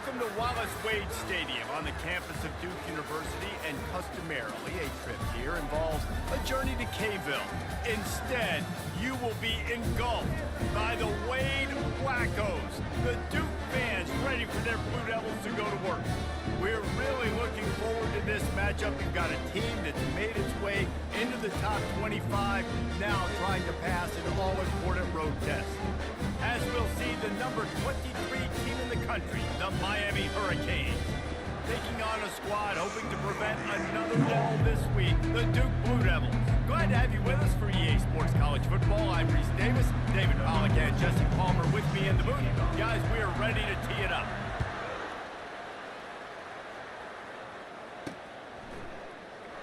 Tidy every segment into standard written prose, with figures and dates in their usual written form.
Welcome to Wallace Wade Stadium on the campus of Duke University, and customarily a trip here involves a journey to K-Ville. Instead, you will be engulfed by the Wade Wackos, the Duke fans ready for their Blue Devils to go to work. We're really looking forward to this matchup. We've got a team that's made its way into the top 25, now trying to pass an all-important road test. As we'll see, the number 23 team in the country, the Miami Hurricanes, taking on a squad hoping to prevent another fall this week, the Duke Blue Devils. Glad to have you with us for EA Sports College Football. I'm Reese Davis, David Pollack, and Jesse Palmer with me in the booth. Guys, we are ready to tee it up.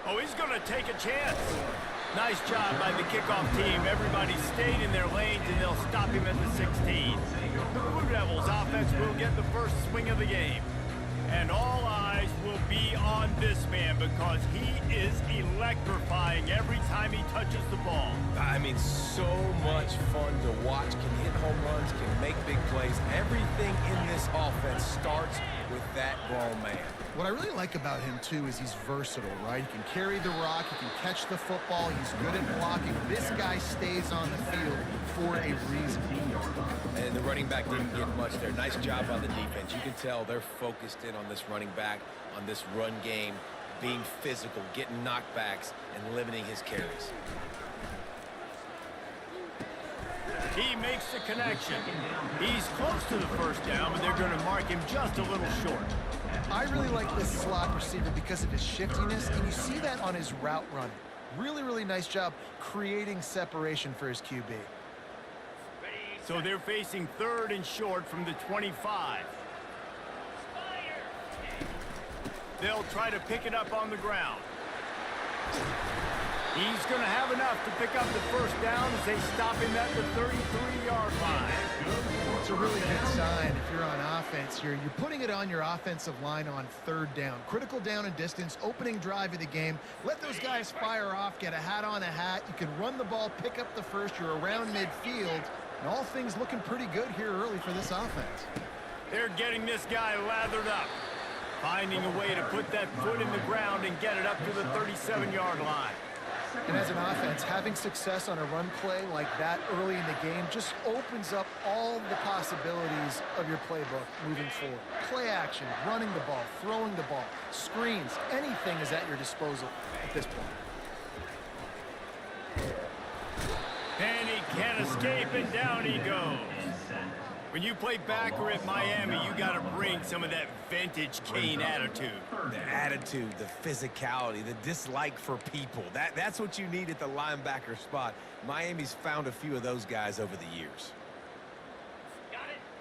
Oh, he's going to take a chance. Nice job by the kickoff team. Everybody stayed in their lanes, and they'll stop him at the 16. The Blue Devils offense will get the first swing of the game. And all eyes will be on this man because he is electrifying every time he touches the ball. I mean, so much fun to watch. Can hit home runs, can make big plays. Everything in this offense starts with that grown man. What I really like about him, too, is he's versatile, right? He can carry the rock, he can catch the football, he's good at blocking. This guy stays on the field for a reason. And the running back didn't get much there. Nice job on the defense. You can tell they're focused in on this running back, on this run game, being physical, getting knockbacks, and limiting his carries. He makes the connection. He's close to the first down, but they're going to mark him just a little short. I really like this slot receiver because of his shiftiness, and you see that on his route running. Really, really nice job creating separation for his QB. So they're facing third and short from the 25. They'll try to pick it up on the ground. He's going to have enough to pick up the first down as they stop him at the 33-yard line. It's a really good sign if you're on offense here. You're putting it on your offensive line on third down. Critical down and distance, opening drive of the game. Let those guys fire off, get a hat on a hat. You can run the ball, pick up the first. You're around midfield. And all things looking pretty good here early for this offense. They're getting this guy lathered up. Finding a way to put that foot in the ground and get it up to the 37-yard line. And as an offense, having success on a run play like that early in the game just opens up all the possibilities of your playbook moving forward. Play action, running the ball, throwing the ball, screens, anything is at your disposal at this point. And he can't escape, and down he goes. When you play backer at Miami, you got to bring some of that vintage Kane attitude. The attitude, the physicality, the dislike for people. That's what you need at the linebacker spot. Miami's found a few of those guys over the years.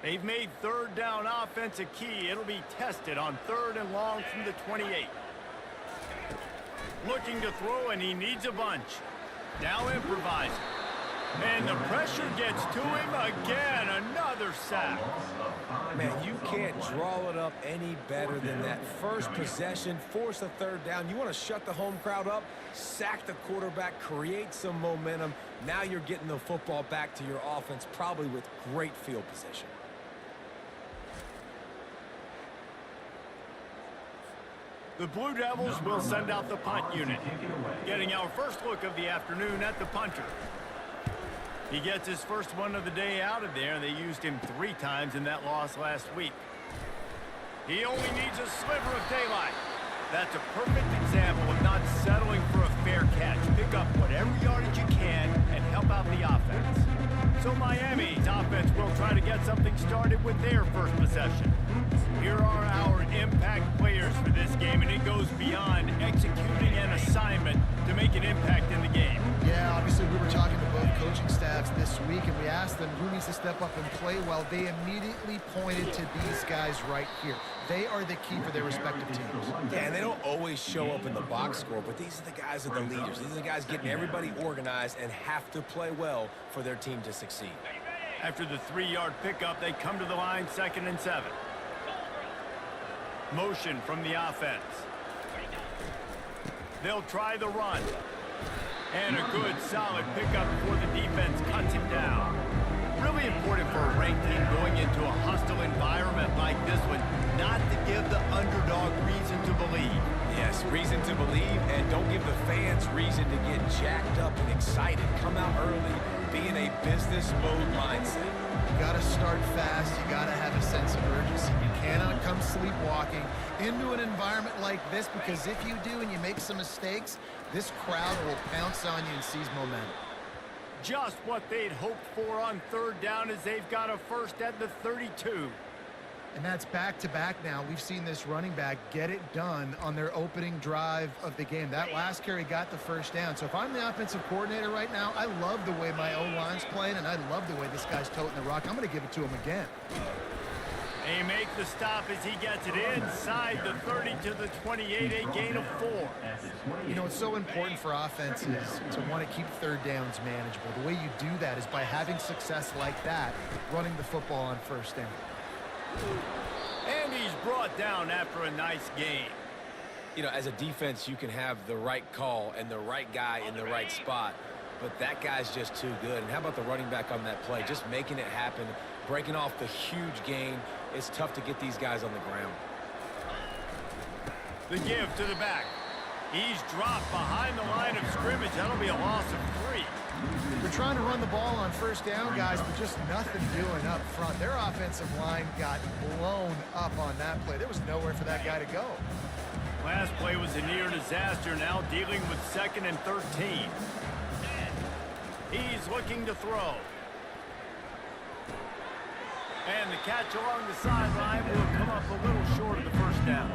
They've made third down offense a key. It'll be tested on third and long from the 28. Looking to throw, and he needs a bunch. Now improvising. And the pressure gets to him again. Another sack. Man, you can't draw it up any better than that. First possession, force a third down. You want to shut the home crowd up, sack the quarterback, create some momentum. Now you're getting the football back to your offense, probably with great field position. The Blue Devils will send out the punt unit. Getting our first look of the afternoon at the punter. He gets his first one of the day out of there, and they used him 3 times in that loss last week. He only needs a sliver of daylight. That's a perfect example of not settling for a fair catch. Pick up whatever yardage you can and help out the offense. So Miami's offense will try to get something started with their first possession. Here are our impact players for this game, and it goes beyond executing an assignment to make an impact in the game. Yeah, obviously we were talking to both coaching staffs this week, and we asked them who needs to step up and play well. They immediately pointed to these guys right here. They are the key for their respective teams. Yeah, and they don't always show up in the box score, but these are the guys that are the leaders. These are the guys getting everybody organized and have to play well for their team to succeed. After the 3-yard pickup, they come to the line 2nd and 7. Motion from the offense. They'll try the run. And a good, solid pickup before the defense cuts him down. Really important for a ranked team going into a hostile environment like this one, not to give the underdog reason to believe. Yes, reason to believe, and don't give the fans reason to get jacked up and excited. Come out early, be in a business mode mindset. You got to start fast. You got to have a sense of urgency. You cannot come sleepwalking into an environment like this, because if you do and you make some mistakes, this crowd will pounce on you and seize momentum. Just what they'd hoped for on third down, as they've got a first at the 32. And that's back-to-back now. We've seen this running back get it done on their opening drive of the game. That last carry got the first down. So if I'm the offensive coordinator right now, I love the way my O-line's playing, and I love the way this guy's toting the rock. I'm going to give it to him again. They make the stop as he gets it inside the 30 to the 28, a gain of 4. You know, it's so important for offenses to want to keep third downs manageable. The way you do that is by having success like that, running the football on first down. And he's brought down after a nice gain. You know, as a defense, you can have the right call and the right guy in the right spot, but that guy's just too good. And how about the running back on that play? Just making it happen, breaking off the huge gain. It's tough to get these guys on the ground. The give to the back. He's dropped behind the line of scrimmage. That'll be a loss of 3. We're trying to run the ball on first down, guys, but just nothing doing up front. Their offensive line got blown up on that play. There was nowhere for that guy to go. Last play was a near disaster, now dealing with 2nd and 13. He's looking to throw. And the catch along the sideline will come up a little short of the first down.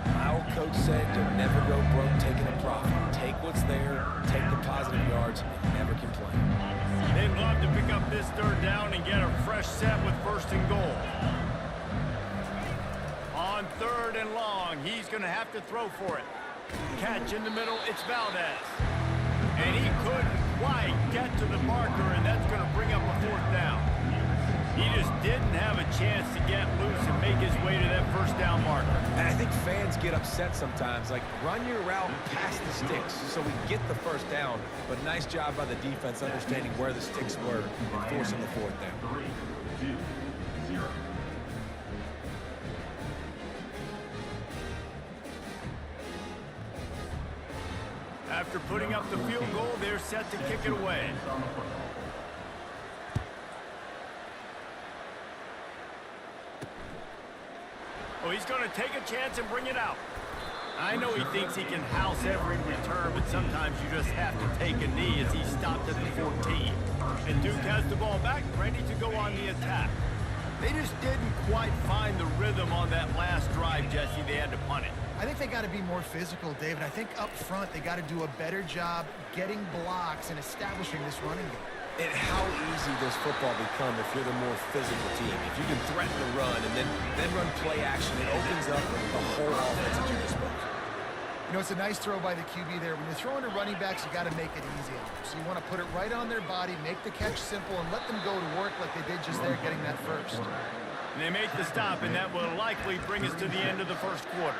My old coach said you'll never go broke taking a profit. Take what's there, take the positive yards, and never complain. They'd love to pick up this third down and get a fresh set with 1st and goal. On 3rd and long, he's going to have to throw for it. Catch in the middle, it's Valdez. And he couldn't quite get to the marker, and that's going to bring up a 4th down. He just didn't have a chance to get loose and make his way to that first down marker. And I think fans get upset sometimes, like run your route past the sticks so we get the first down. But nice job by the defense understanding where the sticks were and forcing the 4th down. 3, 2, 0. After putting up the field goal, they're set to kick it away. Oh, he's going to take a chance and bring it out. I know he thinks he can house every return, but sometimes you just have to take a knee as he stopped at the 14. And Duke has the ball back, ready to go on the attack. They just didn't quite find the rhythm on that last drive, Jesse. They had to punt it. I think they got to be more physical, David. I think up front they got to do a better job getting blocks and establishing this running game. And how easy does football become if you're the more physical team? If you can threaten the run and then run play action, it opens up the whole offense at your disposal. You know, it's a nice throw by the QB there. When you're throwing to running backs, you got to make it easy on them. So you want to put it right on their body, make the catch simple, and let them go to work like they did just there getting that first. And they make the stop, and that will likely bring us to the end of the first quarter.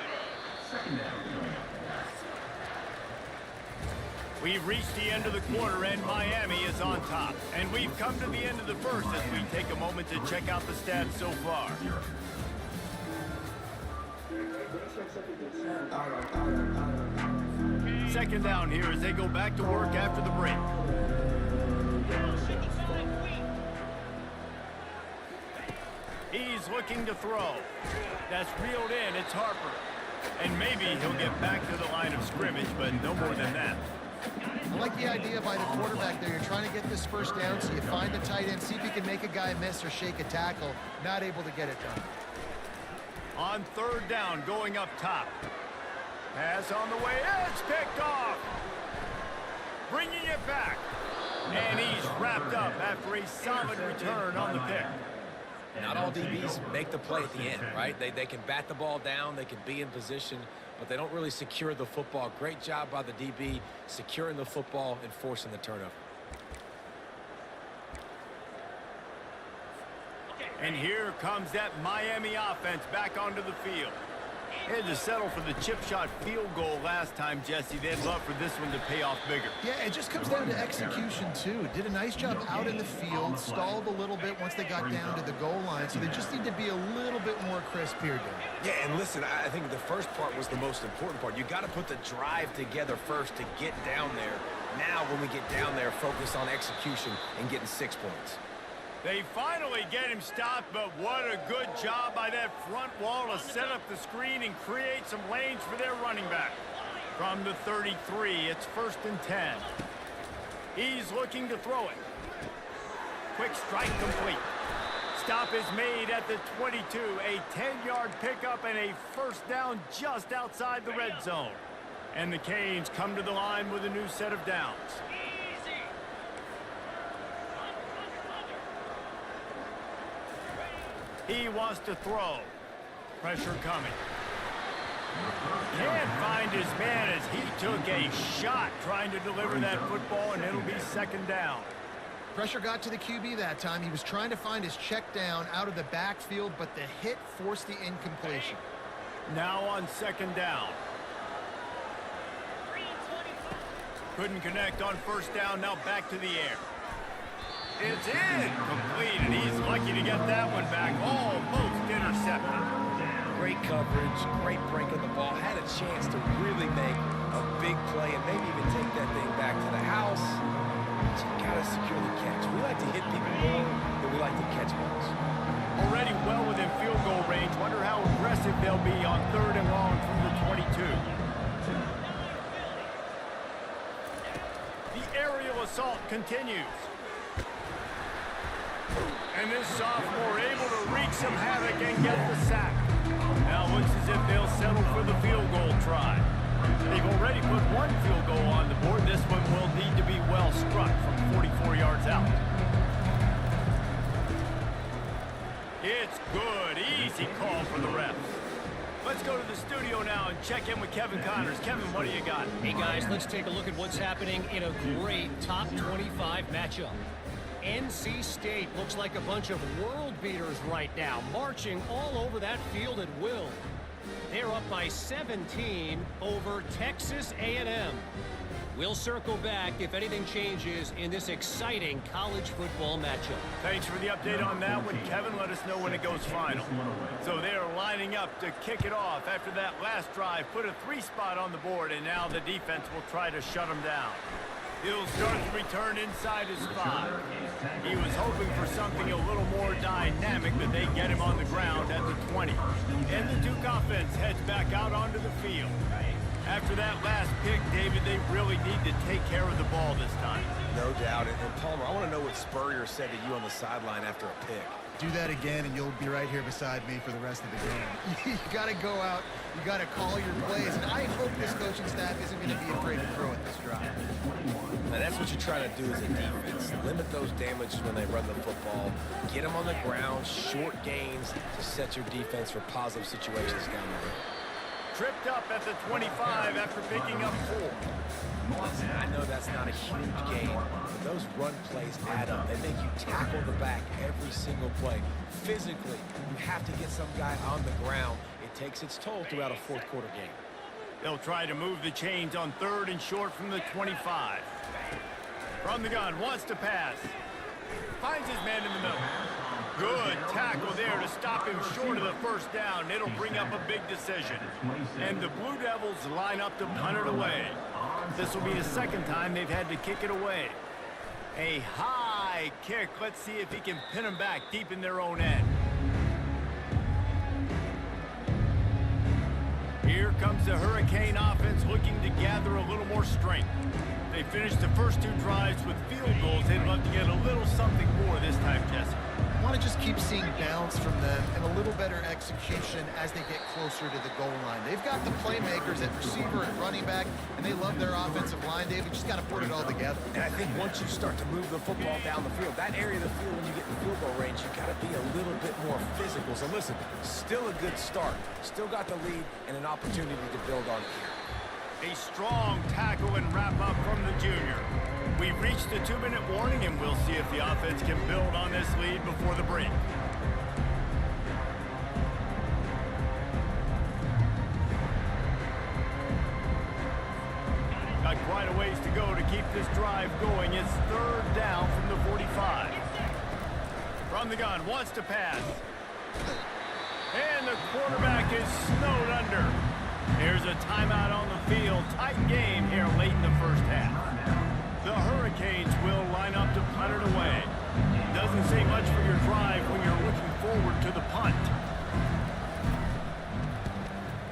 We've reached the end of the quarter, and Miami is on top. And we've come to the end of the first as we take a moment to check out the stats so far. Second down here as they go back to work after the break. He's looking to throw. That's reeled in. It's Harper. And maybe he'll get back to the line of scrimmage, but no more than that. I like the idea by the quarterback there. You're trying to get this first down, so you find the tight end, see if you can make a guy miss or shake a tackle. Not able to get it done. On 3rd down, going up top. Pass on the way. It's picked off. Bringing it back. And he's wrapped up after a solid return on the pick. Not all DBs make the play at the end, right? They can bat the ball down, they can be in position, but they don't really secure the football. Great job by the DB securing the football and forcing the turnover. And here comes that Miami offense back onto the field. Had to settle for the chip shot field goal last time, Jesse. They'd love for this one to pay off bigger. Yeah, it just comes down to execution, too. Did a nice job out in the field, stalled a little bit once they got down to the goal line, so they just need to be a little bit more crisp here, Dave. Yeah, and listen, I think the first part was the most important part. You got to put the drive together first to get down there. Now, when we get down there, focus on execution and getting 6 points. They finally get him stopped, but what a good job by that front wall to set up the screen and create some lanes for their running back. From the 33, it's 1st and 10. He's looking to throw it. Quick strike complete. Stop is made at the 22. A 10-yard pickup and a first down just outside the red zone. And the Canes come to the line with a new set of downs. He wants to throw. Pressure coming. Can't find his man as he took a shot trying to deliver that football, and it'll be 2nd down. Pressure got to the QB that time. He was trying to find his check down out of the backfield, but the hit forced the incompletion. Now on 2nd down. Couldn't connect on 1st down, now back to the air. It's incomplete, and he's lucky to get that one back. Almost intercepted. Great coverage, great break of the ball. Had a chance to really make a big play and maybe even take that thing back to the house. But you got to secure the catch. We like to hit people more than we like to catch balls. Already well within field goal range. Wonder how aggressive they'll be on 3rd and long from the 22. The aerial assault continues. And this sophomore able to wreak some havoc and get the sack. Now looks as if they'll settle for the field goal try. They've already put 1 field goal on the board. This one will need to be well struck from 44 yards out. It's good. Easy call for the refs. Let's go to the studio now and check in with Kevin Connors. Kevin, what do you got? Hey, guys, let's take a look at what's happening in a great top 25 matchup. NC State looks like a bunch of world beaters right now, marching all over that field at will. They're up by 17 over Texas A&M. We'll circle back if anything changes in this exciting college football matchup. Thanks for the update on that one, Kevin. Let us know when it goes final. So they're lining up to kick it off after that last drive. Put a 3 spot on the board, and now the defense will try to shut them down. He'll start the return inside his 5. He was hoping for something a little more dynamic, but they get him on the ground at the 20. And the Duke offense heads back out onto the field. After that last pick, David, they really need to take care of the ball this time. No doubt. And Palmer, I want to know what Spurrier said to you on the sideline after a pick. Do that again, and you'll be right here beside me for the rest of the game. You got to go out. You got to call your plays. And I hope this coaching staff isn't going to be afraid to throw at this drive. Now that's what you're trying to do as a defense. Limit those damages when they run the football. Get them on the ground, short gains to set your defense for positive situations down the road. Tripped up at the 25 after picking up 4. Listen, I know that's not a huge gain, but those run plays add up. They make you tackle the back every single play. Physically, you have to get some guy on the ground. It takes its toll throughout a 4th quarter game. They'll try to move the chains on 3rd and short from the 25. From the gun, wants to pass. Finds his man in the middle. Good tackle there to stop him short of the 1st down. It'll bring up a big decision. And the Blue Devils line up to punt it away. This will be the 2nd time they've had to kick it away. A high kick. Let's see if he can pin them back deep in their own end. Here comes the Hurricane offense looking to gather a little more strength. They finished the first 2 drives with field goals. They'd love to get a little something more this time, Jesse. I want to just keep seeing bounce from them and a little better execution as they get closer to the goal line. They've got the playmakers at receiver and running back, and they love their offensive line, Dave. You just got to put it all together. And I think once you start to move the football down the field, that area of the field when you get in field goal range, you got to be a little bit more physical. So listen, still a good start. Still got the lead and an opportunity to build on here. A strong tackle and wrap-up from the junior. We've reached the 2-minute warning, and we'll see if the offense can build on this lead before the break. find a ways to go to keep this drive going. It's third down from the 45. From the gun, wants to pass. And the quarterback is snowed under. Here's a timeout on the field. Tight game here late in the first half. The Hurricanes will line up to punt it away. Doesn't say much for your drive when you're looking forward to the punt.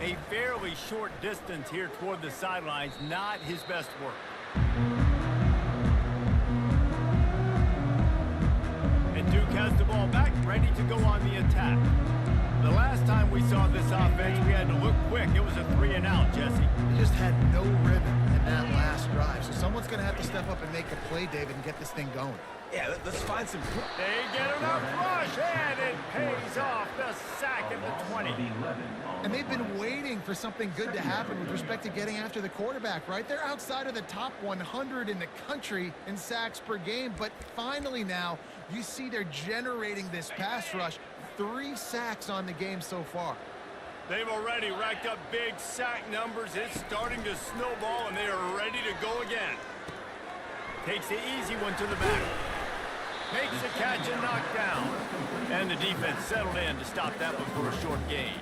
A fairly short distance here toward the sidelines, not his best work. And Duke has the ball back, ready to go on the attack. The last time we saw this offense, we had to look quick. It was a 3-and-out, Jesse. They just had no rhythm in that last drive. So someone's going to have to step up and make a play, David, and get this thing going. Yeah, let's find some... They get enough rush, and it pays off. The sack at the 20. And they've been waiting for something good to happen with respect to getting after the quarterback, right? They're outside of the top 100 in the country in sacks per game, but finally now you see they're generating this pass rush. 3 sacks on the game so far. They've already racked up big sack numbers. It's starting to snowball, and they are ready to go again. Takes the easy one to the back. Makes the catch and knocked down. And the defense settled in to stop that one for a short gain.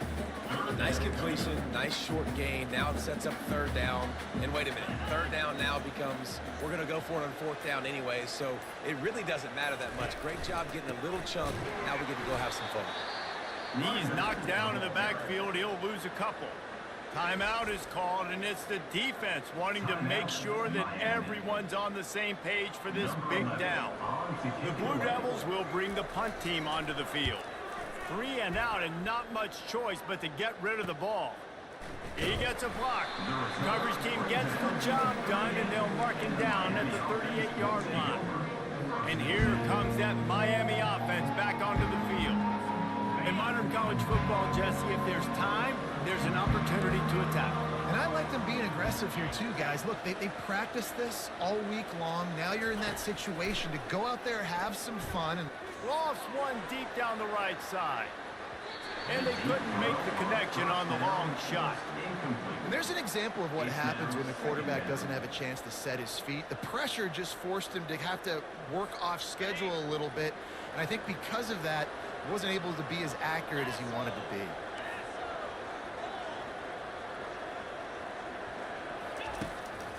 Nice completion, nice short gain. Now it sets up third down. And wait a minute, third down now becomes, we're going to go for it on fourth down anyway, so it really doesn't matter that much. Great job getting a little chunk. Now we get to go have some fun. He's knocked down in the backfield. He'll lose a couple. Timeout is called, and it's the defense wanting to make sure that everyone's on the same page for this big down. The Blue Devils will bring the punt team onto the field. 3-and-out and not much choice but to get rid of the ball. He gets a block. Coverage team gets the job done, and they'll mark him down at the 38-yard line. And here comes that Miami offense back onto the field. In modern college football, Jesse, if there's time, there's an opportunity to attack. And I like them being aggressive here too, guys. Look, they practiced this all week long. Now you're in that situation to go out there, have some fun. And Lost one deep down the right side. And they couldn't make the connection on the long shot. And there's an example of what happens when the quarterback doesn't have a chance to set his feet. The pressure just forced him to have to work off schedule a little bit. And I think because of that, he wasn't able to be as accurate as he wanted to be.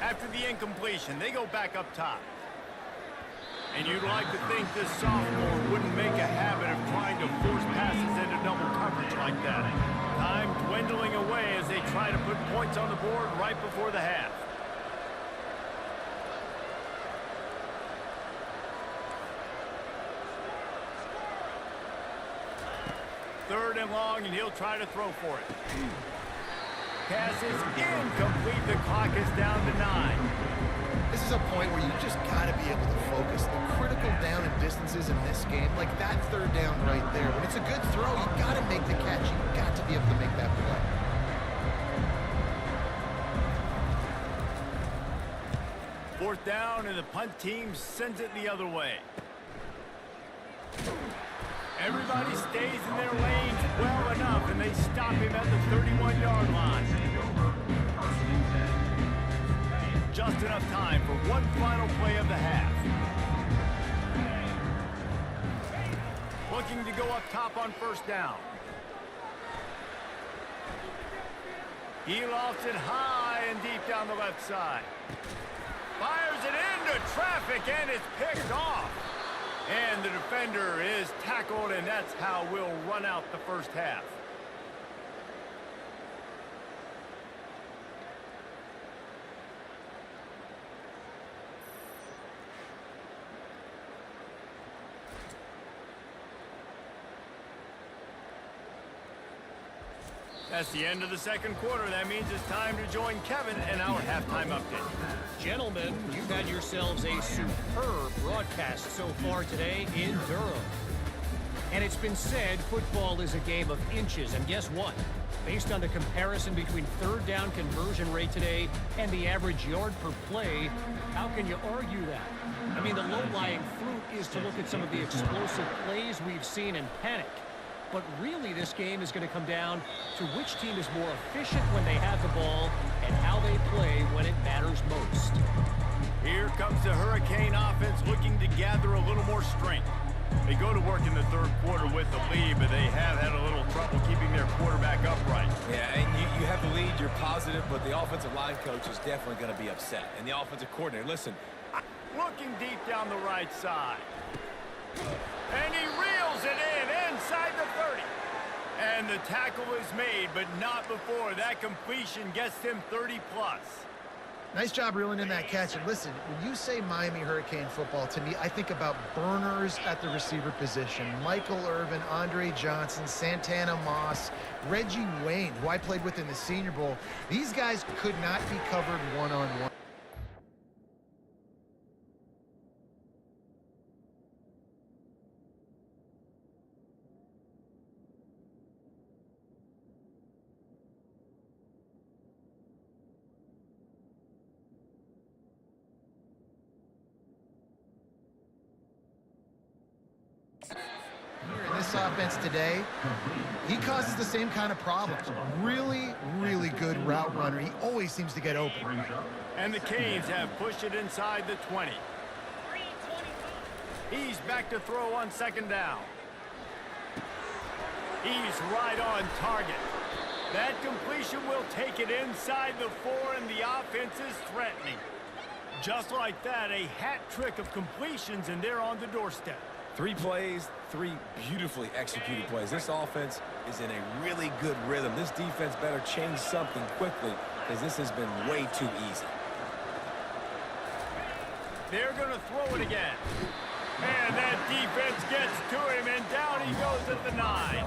After the incompletion, they go back up top. And you'd like to think this sophomore wouldn't make a habit of trying to force passes into double coverage like that. Time dwindling away as they try to put points on the board right before the half. Third and long, and he'll try to throw for it. Pass is incomplete. The clock is down to 9. This is a point where you just got to be able to focus. The critical down and distances in this game, like that third down right there. When it's a good throw, you got to make the catch. You got to be able to make that play. Fourth down, and the punt team sends it the other way. Everybody stays in their lanes well enough, and they stop him at the 31-yard line. Just enough time for one final play of the half. Looking to go up top on first down. He lofts it high and deep down the left side. Fires it into traffic, and it's picked off. And the defender is tackled, and that's how we'll run out the first half. That's the end of the second quarter. That means it's time to join Kevin in our halftime update. Gentlemen, you've had yourselves a superb broadcast so far today in Durham. And it's been said football is a game of inches. And guess what? Based on the comparison between third down conversion rate today and the average yard per play, how can you argue that? I mean, the low-lying fruit is to look at some of the explosive plays we've seen in panic. But really, this game is going to come down to which team is more efficient when they have the ball and how they play when it matters most. Here comes the Hurricane offense looking to gather a little more strength. They go to work in the third quarter with the lead, but they have had a little trouble keeping their quarterback upright. Yeah, and you have the lead, you're positive, but the offensive line coach is definitely going to be upset. And the offensive coordinator, listen. Looking deep down the right side. And he reels it in inside the 30. And the tackle is made, but not before that completion gets him 30-plus. Nice job reeling in that catch. And listen, when you say Miami Hurricane football, to me, I think about burners at the receiver position. Michael Irvin, Andre Johnson, Santana Moss, Reggie Wayne, who I played with in the Senior Bowl. These guys could not be covered one-on-one. In this offense today, he causes the same kind of problems. Really, really good route runner. He always seems to get open. And the Canes have pushed it inside the 20. He's back to throw on second down. He's right on target. That completion will take it inside the 4, and the offense is threatening. Just like that, a hat trick of completions, and they're on the doorstep. 3 plays, 3 beautifully executed plays. This offense is in a really good rhythm. This defense better change something quickly because this has been way too easy. They're going to throw it again. And that defense gets to him, and down he goes at the 9.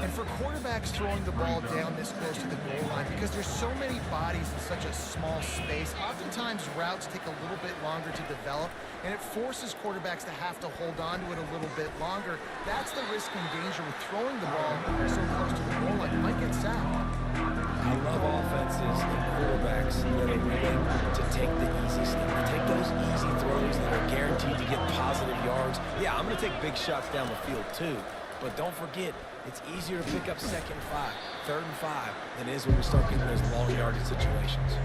And for quarterbacks throwing the ball down this close to the goal line, because there's so many bodies in such a small space, oftentimes routes take a little bit longer to develop, and it forces quarterbacks to have to hold on to it a little bit longer. That's the risk and danger with throwing the ball so close to the goal line. You might get sacked. I love offenses and quarterbacks that are willing to take the easy step, to take those easy throws that are guaranteed to get positive yards. Yeah, I'm going to take big shots down the field too, but don't forget, it's easier to pick up 2nd and 5, 3rd and 5 than it is when we start getting those long yardage situations.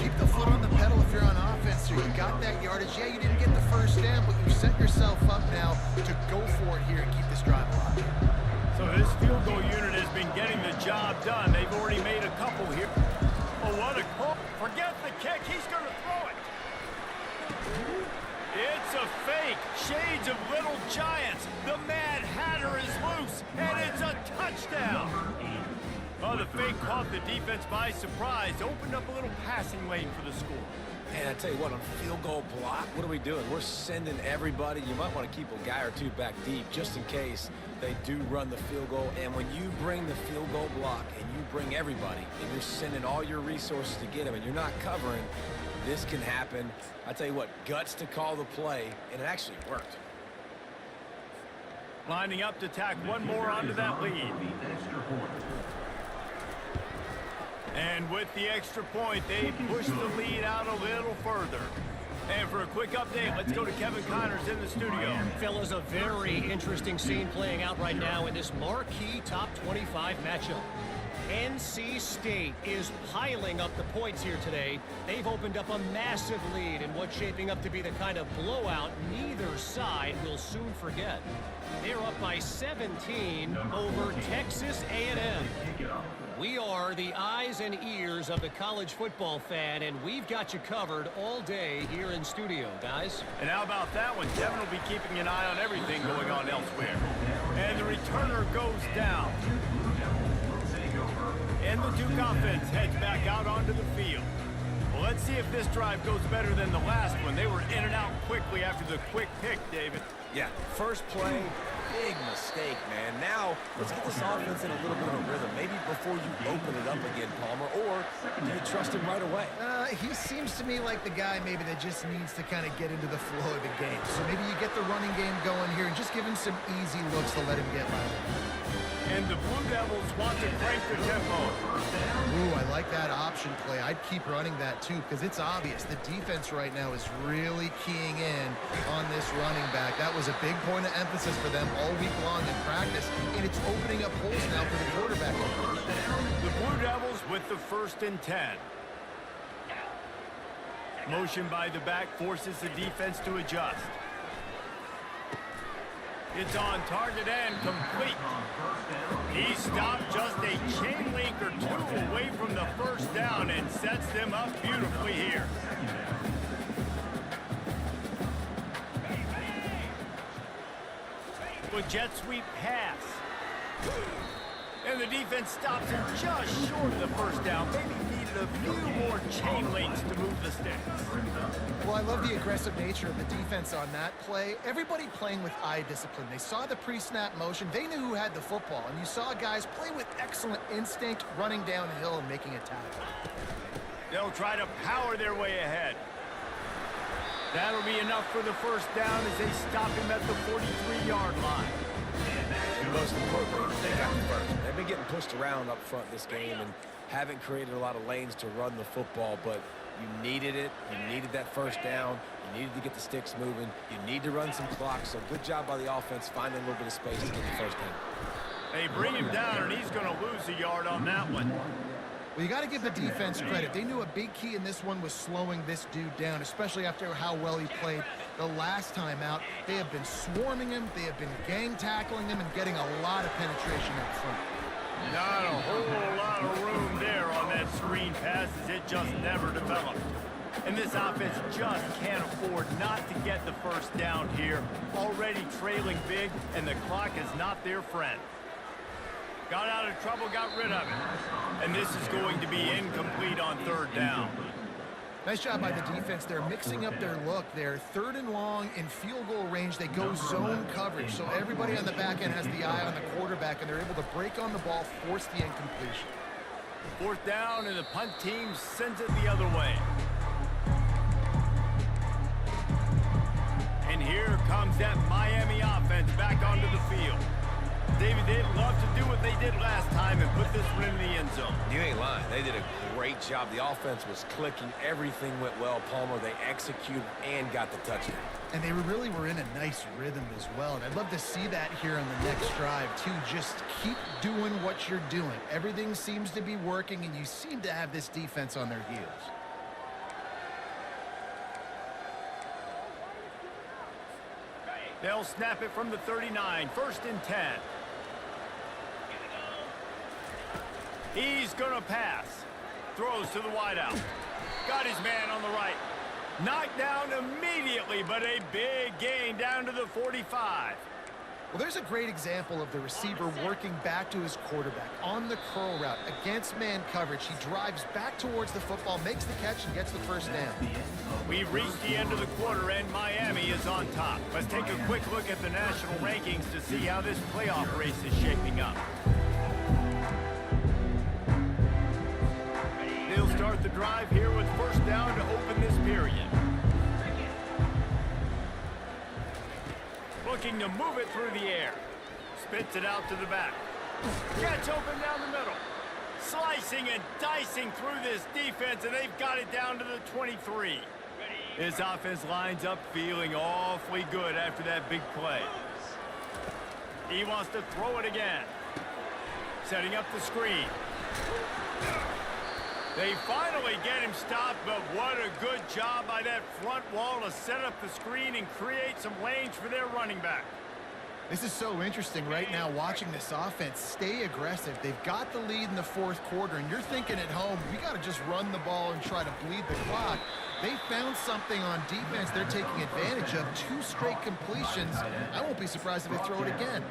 Keep the foot on the pedal if you're on offense here. You got that yardage. Yeah, you didn't get the first down, but you set yourself up now to go for it here and keep this drive alive. So this field goal unit has been getting the job done. They've already made a couple here. Oh, what a call. Forget the kick. He's going to throw it. It's a fake. Shades of Little Giants. The Mad Hatter is loose, and it's a touchdown. Oh, the fake caught the defense by surprise. Opened up a little passing lane for the score. And I tell you what, on field goal block, what are we doing? We're sending everybody. You might want to keep a guy or 2 back deep just in case they do run the field goal. And when you bring the field goal block and you bring everybody and you're sending all your resources to get them and you're not covering, this can happen. I tell you what, guts to call the play, and it actually worked. Lining up to tack one more onto that lead. And with the extra point, they push the lead out a little further. And for a quick update, let's go to Kevin Connors in the studio. Fellas, a very interesting scene playing out right now in this marquee top 25 matchup. NC State is piling up the points here today. They've opened up a massive lead in what's shaping up to be the kind of blowout neither side will soon forget. They're up by 17 over Texas A&M. We are the eyes and ears of the college football fan, and we've got you covered all day here in studio, guys. And how about that one? Kevin will be keeping an eye on everything going on elsewhere. And the returner goes down. And the Duke offense heads back out onto the field. Well, let's see if this drive goes better than the last one. They were in and out quickly after the quick pick, David. Yeah, first play, big mistake, man. Now, let's get this offense in a little bit of a rhythm. Maybe before you open it up again, Palmer, or do you trust him right away? He seems to me like the guy maybe that just needs to kind of get into the flow of the game. So maybe you get the running game going here and just give him some easy looks to let him get by. And the Blue Devils want to crank the tempo. Ooh, I like that option play. I'd keep running that too because it's obvious the defense right now is really keying in on this running back. That was a big point of emphasis for them all week long in practice, and it's opening up holes now for the quarterback. The Blue Devils with the 1st and 10. Motion by the back forces the defense to adjust. It's on target and complete. He stopped just a chain link or two away from the 1st down and sets them up beautifully here. With jet sweep pass. And the defense stops him just short of the 1st down. Maybe needed a few more chain links to move the sticks. Well, I love the aggressive nature of the defense on that play. Everybody playing with eye discipline. They saw the pre-snap motion. They knew who had the football. And you saw guys play with excellent instinct, running downhill and making a tackle. They'll try to power their way ahead. That'll be enough for the 1st down as they stop him at the 43-yard line. And most importantly, they got the first. They've been getting pushed around up front this game and haven't created a lot of lanes to run the football, but you needed it. You needed that 1st down. You needed to get the sticks moving. You need to run some clock, so good job by the offense finding a little bit of space to get the 1st down. They bring him down, and he's going to lose a yard on that one. Well, you got to give the defense credit. They knew a big key in this one was slowing this dude down, especially after how well he played the last time out. They have been swarming him. They have been gang tackling him and getting a lot of penetration up front. Not a whole lot of room there on that screen pass as it just never developed. And this offense just can't afford not to get the 1st down here. Already trailing big, and the clock is not their friend. Got out of trouble, got rid of it. And this is going to be incomplete on 3rd down. Nice job by the defense. They're mixing up their look. They're 3rd and long in field goal range. They go zone coverage. So everybody on the back end has the eye on the quarterback, and they're able to break on the ball, force the incompletion. 4th down, and the punt team sends it the other way. And here comes that Miami offense back onto the field. David, they'd love to do what they did last time and put this one in the end zone. You ain't lying. They did a great job. The offense was clicking. Everything went well, Palmer. They executed and got the touchdown. And they really were in a nice rhythm as well. And I'd love to see that here on the next drive, too. Just keep doing what you're doing. Everything seems to be working, and you seem to have this defense on their heels. They'll snap it from the 39, 1st and 10. He's going to pass. Throws to the wideout. Got his man on the right. Knocked down immediately, but a big gain down to the 45. Well, there's a great example of the receiver working back to his quarterback on the curl route against man coverage. He drives back towards the football, makes the catch, and gets the 1st down. We've reached the end of the quarter, and Miami is on top. Let's take a quick look at the national rankings to see how this playoff race is shaping up. They'll start the drive here with 1st down to open this period. Looking to move it through the air. Spits it out to the back. Catch open down the middle. Slicing and dicing through this defense, and they've got it down to the 23. This offense lines up feeling awfully good after that big play. He wants to throw it again. Setting up the screen. They finally get him stopped, but what a good job by that front wall to set up the screen and create some lanes for their running back. This is so interesting right now, watching this offense stay aggressive. They've got the lead in the 4th quarter, and you're thinking at home, we got to just run the ball and try to bleed the clock. They found something on defense they're taking advantage of. 2 straight completions. I won't be surprised if they throw it again.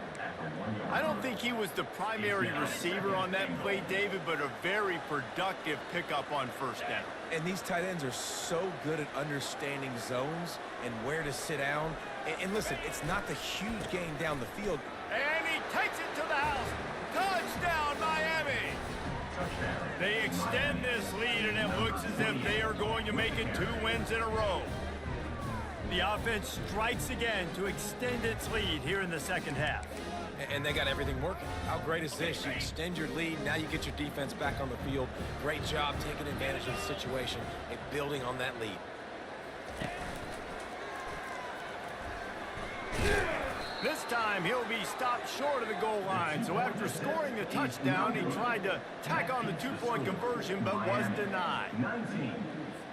I don't think he was the primary receiver on that play, David, but a very productive pickup on 1st down. And these tight ends are so good at understanding zones and where to sit down. And listen, it's not the huge gain down the field. And he takes it to the house. Touchdown, Miami! They extend this lead, and it looks as if they are going to make it 2 wins in a row. The offense strikes again to extend its lead here in the 2nd half. And they got everything working. How great is this? You extend your lead. Now you get your defense back on the field. Great job taking advantage of the situation and building on that lead. This time he'll be stopped short of the goal line. So after scoring the touchdown, he tried to tack on the two-point conversion but was denied.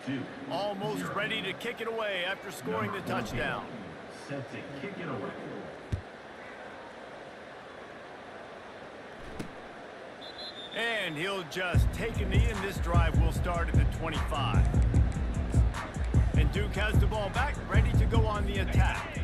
19-2. Almost ready to kick it away after scoring the touchdown. Set to kick it away. And he'll just take a knee, and this drive will start at the 25. And Duke has the ball back, ready to go on the attack.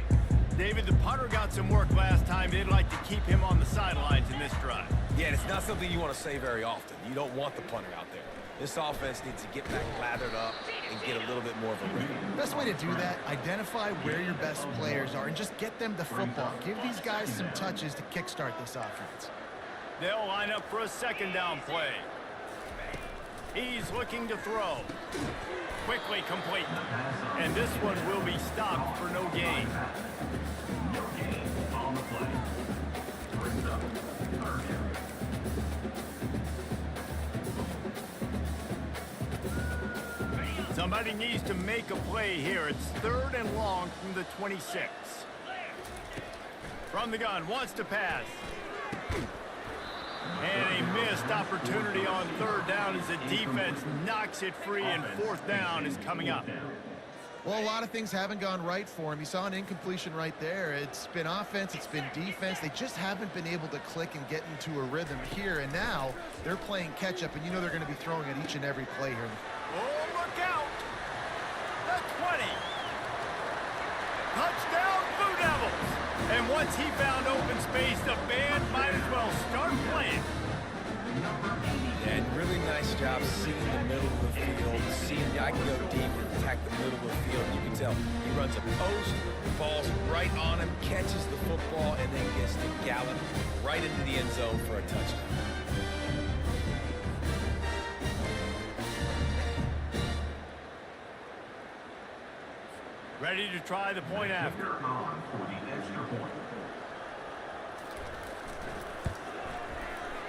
David, the punter got some work last time. They'd like to keep him on the sidelines in this drive. Yeah, it's not something you want to say very often. You don't want the punter out there. This offense needs to get back lathered up and get a little bit more of a rhythm. Best way to do that, identify where your best players are and just get them the football. Give these guys some touches to kickstart this offense. They'll line up for a second down play. He's looking to throw. Quickly complete. And this one will be stopped for no gain. No gain on the play. Brings up third down. Somebody needs to make a play here. It's 3rd and long from the 26. From the gun, wants to pass. And a missed opportunity on 3rd down as the defense knocks it free, and 4th down is coming up. Well, a lot of things haven't gone right for him. You saw an incompletion right there. It's been offense, it's been defense. They just haven't been able to click and get into a rhythm here. And now they're playing catch-up, and you know they're going to be throwing at each and every play here. Oh, look out! The 20. Touchdown, Blue Devils! And once he found open space, the band might as well start playing. And really nice job seeing the middle of the field, seeing the guy can go deep and attack the middle of the field. You can tell he runs a post, falls right on him, catches the football, and then gets to gallop right into the end zone for a touchdown. Ready to try the point after. On for the extra point.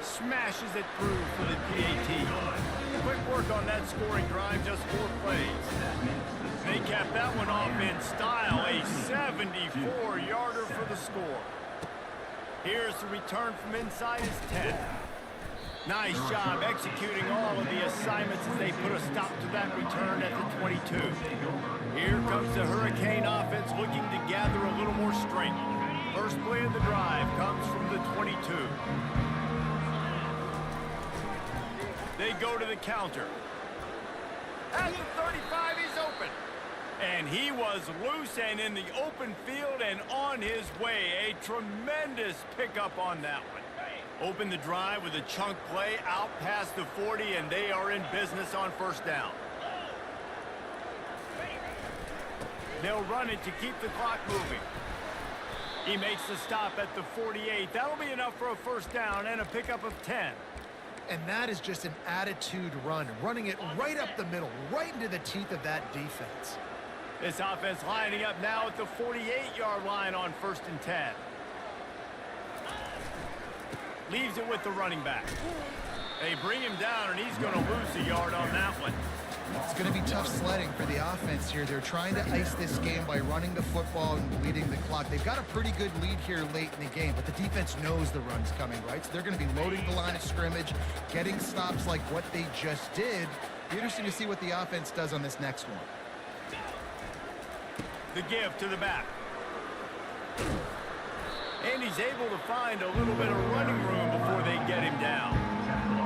Smashes it through for the PAT. Quick work on that scoring drive, just 4 plays. They capped that one off in style, a 74-yarder for the score. Here's the return from inside his 10. Nice job executing all of the assignments as they put a stop to that return at the 22. Here comes the Hurricane offense looking to gather a little more strength. First play of the drive comes from the 22. They go to the counter. At the 35, he's open. And he was loose and in the open field and on his way. A tremendous pickup on that one. Open the drive with a chunk play out past the 40, and they are in business on 1st down. They'll run it to keep the clock moving. He makes the stop at the 48. That'll be enough for a 1st down and a pickup of 10. And that is just an attitude run, running it right up the middle, right into the teeth of that defense. This offense lining up now at the 48-yard line on 1st and 10. Leaves it with the running back. They bring him down, and he's going to lose a yard on that one. It's going to be tough sledding for the offense here. They're trying to ice this game by running the football and bleeding the clock. They've got a pretty good lead here late in the game, but the defense knows the run's coming, right? So they're going to be loading the line of scrimmage, getting stops like what they just did. Be interesting to see what the offense does on this next one. The give to the back. And he's able to find a little bit of running room before they get him down.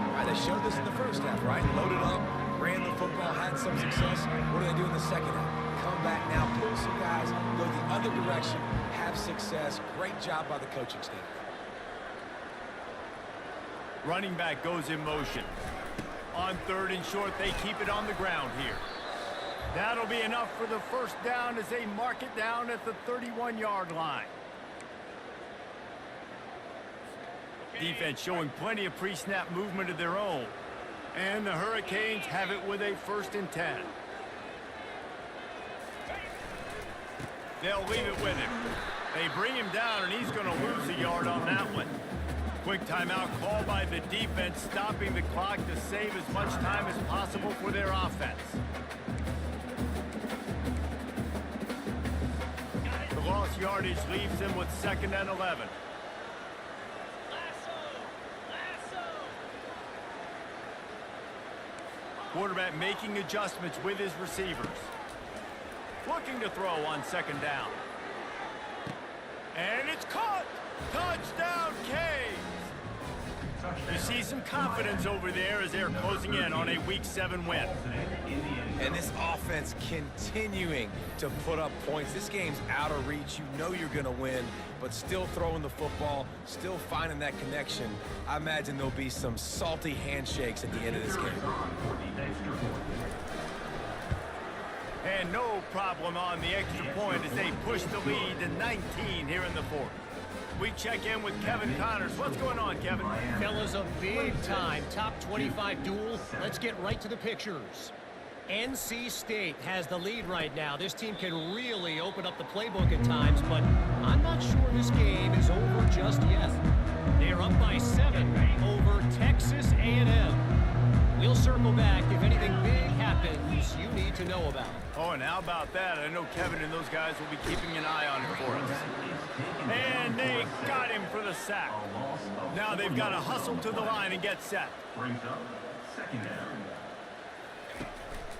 All right, they showed this in the first half, right? Loaded up, ran the football, had some success. What do they do in the second half? Come back now, pull some guys, go the other direction, have success. Great job by the coaching staff. Running back goes in motion. On 3rd and short, they keep it on the ground here. That'll be enough for the 1st down as they mark it down at the 31-yard line. Defense showing plenty of pre-snap movement of their own. And the Hurricanes have it with a 1st and 10. They'll leave it with him. They bring him down, and he's going to lose a yard on that one. Quick timeout called by the defense, stopping the clock to save as much time as possible for their offense. The lost yardage leaves him with 2nd and 11. Quarterback making adjustments with his receivers. Looking to throw on 2nd down. And it's caught! Touchdown, Canes! You see some confidence over there as they're closing in on a Week 7 win. And this offense continuing to put up points. This game's out of reach. You know you're going to win, but still throwing the football, still finding that connection. I imagine there'll be some salty handshakes at the end of this game. And no problem on the extra point as they push the lead to 19 here in the 4th. We check in with Kevin Connors. What's going on, Kevin? Fellas, a big-time top 25 duel. Let's get right to the pictures. NC State has the lead right now. This team can really open up the playbook at times, but I'm not sure this game is over just yet. They're up by 7 over Texas A&M. We'll circle back if anything big happens you need to know about. Oh, and how about that? I know Kevin and those guys will be keeping an eye on it for us. And they got him for the sack. Now they've got to hustle to the line and get set. Brings up 2nd down.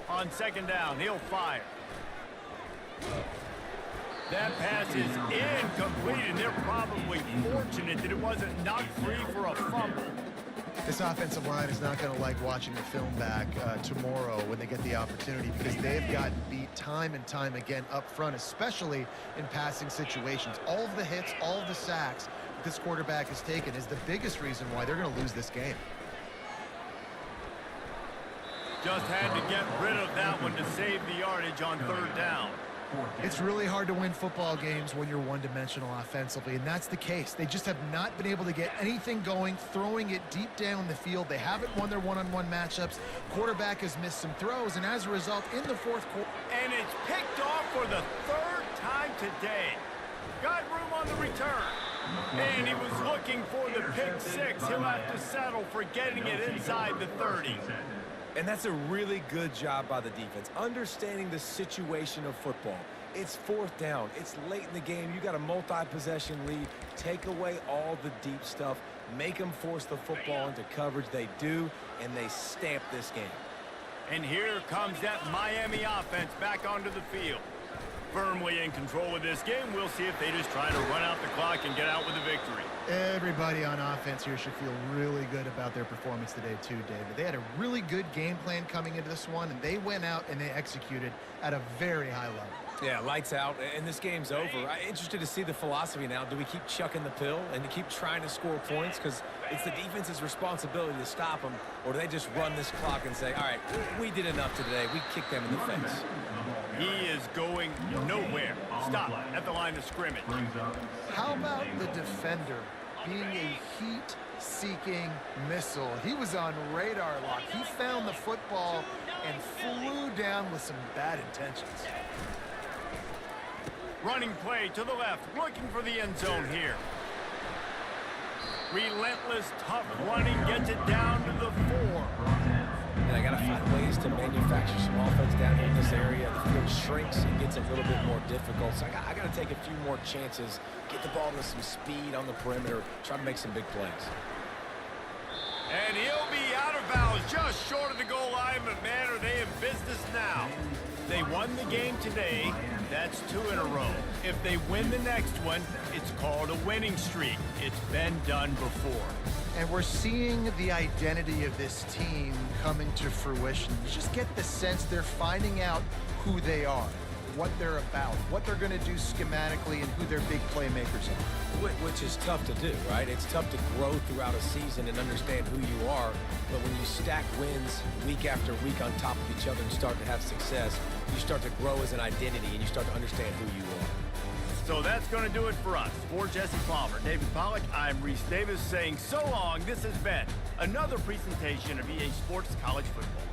On 2nd down, he'll fire. That pass is incomplete, and they're probably fortunate that it wasn't knocked free for a fumble. This offensive line is not going to like watching the film back tomorrow when they get the opportunity, because they've gotten beat time and time again up front, especially in passing situations. All of the hits, all of the sacks that this quarterback has taken is the biggest reason why they're going to lose this game. Just had to get rid of that one to save the yardage on 3rd down. It's really hard to win football games when you're one-dimensional offensively, and that's the case. They just have not been able to get anything going, throwing it deep down the field. They haven't won their one-on-one matchups. Quarterback has missed some throws, and as a result, in the 4th quarter... And it's picked off for the 3rd time today. Got room on the return. And he was looking for the pick 6. He'll have to settle for getting it inside the 30. And that's a really good job by the defense, understanding the situation of football. It's 4th down. It's late in the game. You got a multi-possession lead. Take away all the deep stuff. Make them force the football into coverage. They do, and they stamp this game. And here comes that Miami offense back onto the field. Firmly in control of this game. We'll see if they just try to run out the clock and get out with a victory. Everybody on offense here should feel really good about their performance today too, David. They had a really good game plan coming into this one, and they went out and they executed at a very high level. Yeah, lights out, and this game's over. I'm interested to see the philosophy now. Do we keep chucking the pill and keep trying to score points? Because it's the defense's responsibility to stop them, or do they just run this clock and say, all right, we did enough today. We kicked them in the face. He is going nowhere. Stop at the line of scrimmage. How about the defender being a heat-seeking missile? He was on radar lock. He found the football and flew down with some bad intentions. Running play to the left, looking for the end zone here. Relentless, tough running, gets it down to the 4. And I got to find ways to manufacture some offense down here in this area. The field shrinks and gets a little bit more difficult. So I got to take a few more chances, get the ball with some speed on the perimeter, try to make some big plays. And he'll be out of bounds just short of the goal line, but man, are they in business now. They won the game today. That's 2 in a row. If they win the next one, it's called a winning streak. It's been done before. And we're seeing the identity of this team coming to fruition. You just get the sense they're finding out who they are, what they're about, what they're going to do schematically, and who their big playmakers are. Which is tough to do, right? It's tough to grow throughout a season and understand who you are. But when you stack wins week after week on top of each other and start to have success, you start to grow as an identity and you start to understand who you are. So that's going to do it for us. For Jesse Palmer, David Pollack, I'm Reese Davis saying so long. This has been another presentation of EA Sports College Football.